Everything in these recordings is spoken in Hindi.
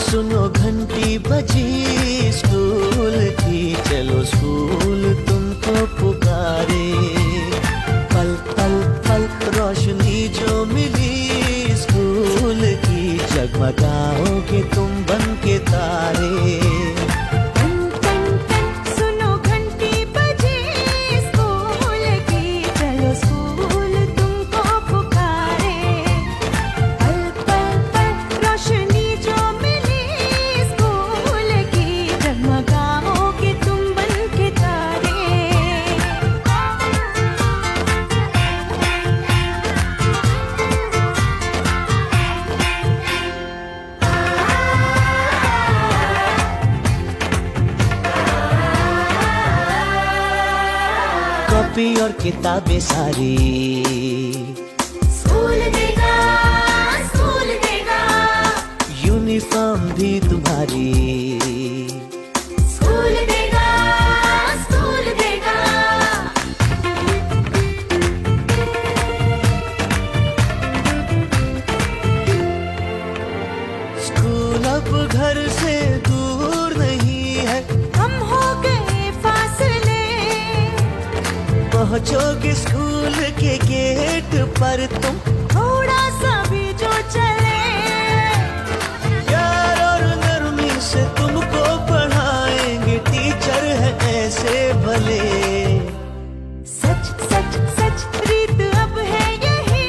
सुनो घंटी बजी स्कूल की, चलो स्कूल तुमको पुकारे। पल पल पल रोशनी जो मिली स्कूल की, जगमगाओगे तुम बन के तारे। कॉपी और किताबें सारी स्कूल देगा, स्कूल देगा। यूनिफॉर्म भी तुम्हारी स्कूल देगा, स्कूल देगा। स्कूल अब घर से दूर नहीं है, हम हो गए फासले। पहुंचोगे स्कूल के गेट पर तुम, थोड़ा सा भी जो चले। प्यार और नरमी से तुमको पढ़ाएंगे, टीचर है ऐसे भले। सच सच सच रीत अब है यही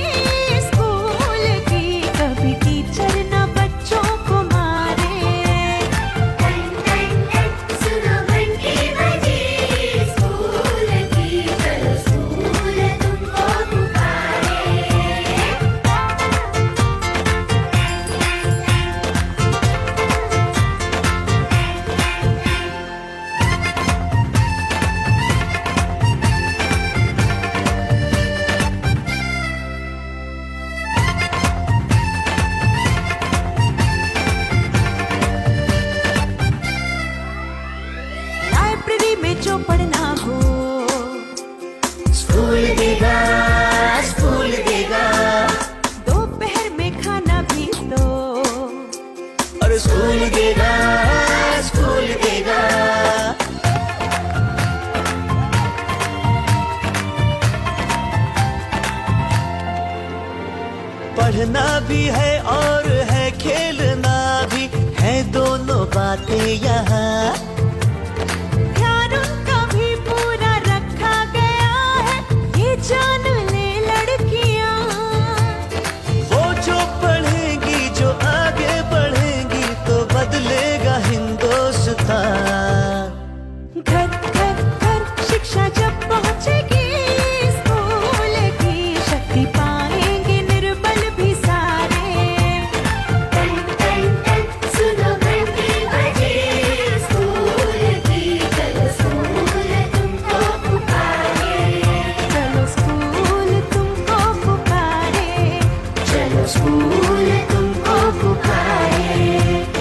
स्कूल की, कभी टीचर न बच्चों को मारे। सुनो घंटी बजी स्कूल की, चलो स्कूल तुमको पुकारे। लाइब्रेरी में जो पढ़ना हो, स्कूल देगा, स्कूल देगा। दोपहर में खाना भी तो, और स्कूल देगा, स्कूल देगा। पढ़ना भी है और है खेलना भी है, दोनों बातें यहाँ। ध्यान उनका भी पूरा रखा गया है, ये जान ले लड़कियां। वो जो पढ़ेंगी, जो आगे बढ़ेंगी, तो बदलेगा हिंदुस्तान। घर घर घर शिक्षा जब पहुंचेगी स्कूल की, शक्ति पाएंगे निर्बल भी सारे। सुनो घंटी बजी स्कूल की, चलो स्कूल तुमको पुकारे। चलो स्कूल तुमको पुकारे। चलो स्कूल तुमको पुकारे।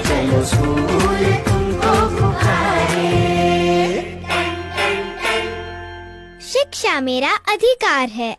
चलो स्कूल तुमको पुकारे। शिक्षा मेरा अधिकार है।